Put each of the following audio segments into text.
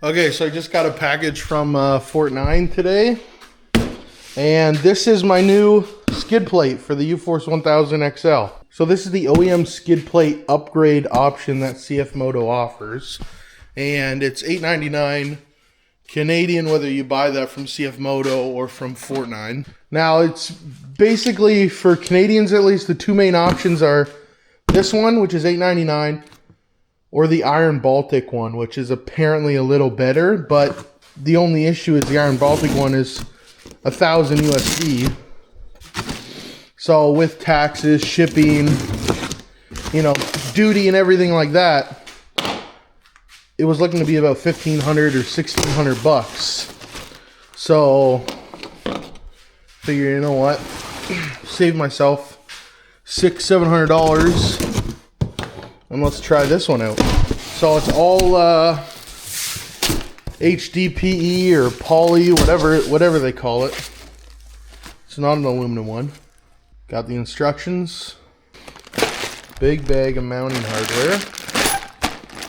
Okay, so I just got a package from Fort 9 today, and this is my new skid plate for the Uforce 1000XL. So this is the OEM skid plate upgrade option that CFMoto offers, and it's $8.99 Canadian whether you buy that from CFMoto or from Fort 9. Now it's basically, for Canadians at least, the two main options are this one, which is $8.99, or the Iron Baltic one, which is apparently a little better, but the only issue is the Iron Baltic one is 1,000 USD. So with taxes, shipping, you know, duty and everything like that, it was looking to be about $1,500 or $1,600 bucks. So figure, you know what, save myself $600-700. And let's try this one out. So it's all HDPE or poly, whatever they call it. It's not an aluminum one. Got the instructions. Big bag of mounting hardware.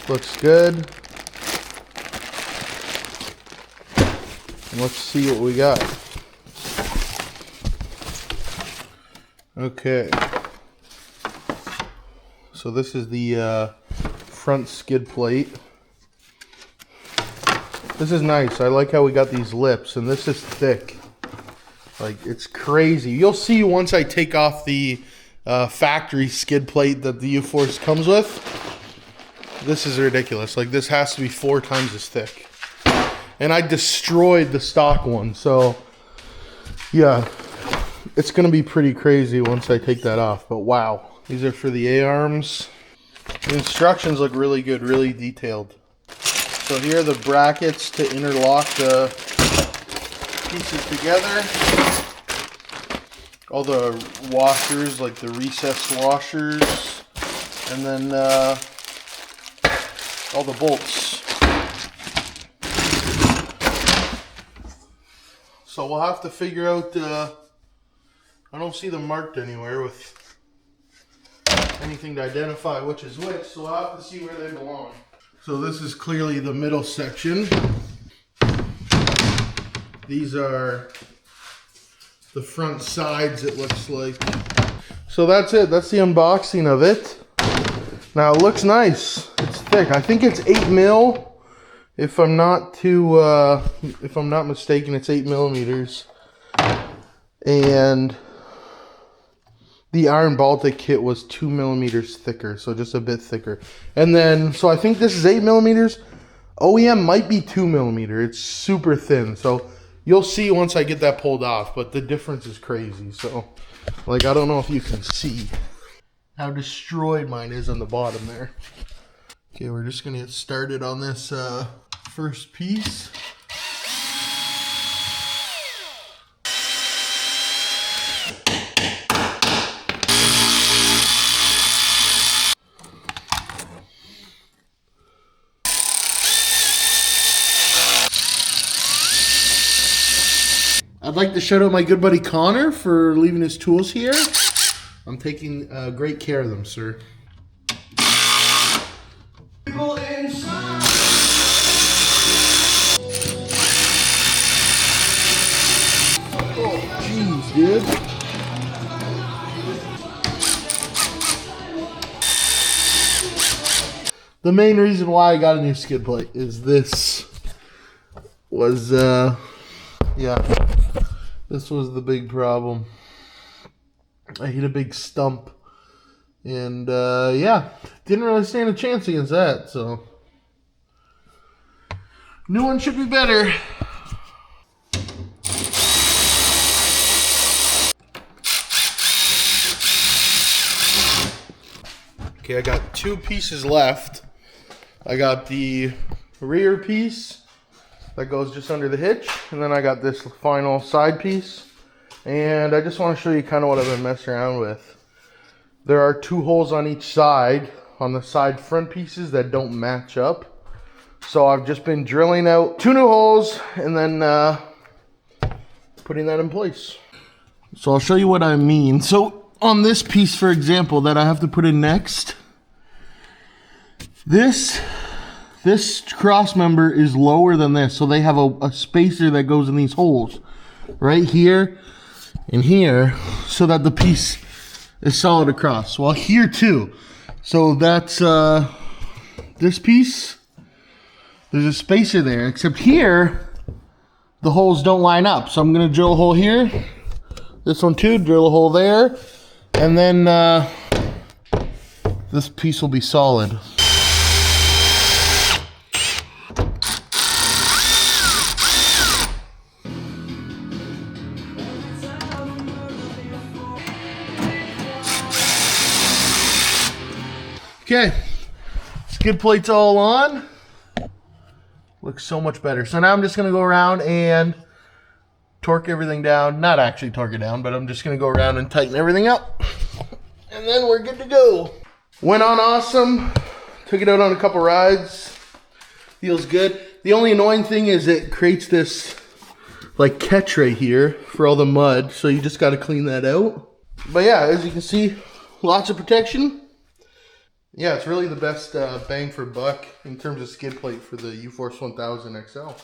Looks good. And let's see what we got. Okay. So this is the front skid plate. This is nice. I like how we got these lips, and this is thick. Like, it's crazy. You'll see once I take off the factory skid plate that the Uforce comes with. This is ridiculous. Like, this has to be 4 times as thick. And I destroyed the stock one, so yeah, it's gonna be pretty crazy once I take that off, but wow. These are for the A-arms. The instructions look really good, really detailed. So here are the brackets to interlock the pieces together. All the washers, like the recessed washers. And then all the bolts. So we'll have to figure out, I don't see them marked anywhere with anything to identify which is which, so I'll have to see where they belong. So this is clearly the middle section. These are the front sides, it looks like. So that's it. That's the unboxing of it. Now it looks nice. It's thick. I think it's 8 mil. If I'm not mistaken, it's 8 millimeters. And the Iron Baltic kit was 2 millimeters thicker, so just a bit thicker. And then, so I think this is 8 millimeters. OEM might be 2 millimeter. It's super thin, so you'll see once I get that pulled off, but the difference is crazy. So, like, I don't know if you can see how destroyed mine is on the bottom there. Okay, we're just gonna get started on this first piece. I'd like to shout out my good buddy Connor for leaving his tools here. I'm taking great care of them, sir. Oh, jeez, dude. The main reason why I got a new skid plate is this was, yeah. This was the big problem. I hit a big stump. And, yeah, didn't really stand a chance against that, so. New one should be better. Okay, I got 2 pieces left. I got the rear piece that goes just under the hitch, and then I got this final side piece, and I just want to show you kind of what I've been messing around with. There are 2 holes on each side on the side front pieces that don't match up, so I've just been drilling out 2 new holes and then putting that in place. So I'll show you what I mean. So on this piece, for example, that I have to put in next, this this cross member is lower than this, so they have a spacer that goes in these holes right here and here, so that the piece is solid across. Well, here too. So that's this piece. There's a spacer there, except here the holes don't line up. So I'm gonna drill a hole here. This one too, drill a hole there, and then this piece will be solid. Okay, skid plate's all on. Looks so much better. So now I'm just gonna go around and torque everything down. Not actually torque it down, but I'm just gonna go around and tighten everything up. And then we're good to go. Went on awesome. Took it out on a couple rides. Feels good. The only annoying thing is it creates this like catch right here for all the mud. So you just gotta clean that out. But yeah, as you can see, lots of protection. Yeah, it's really the best bang for buck in terms of skid plate for the Uforce 1000XL.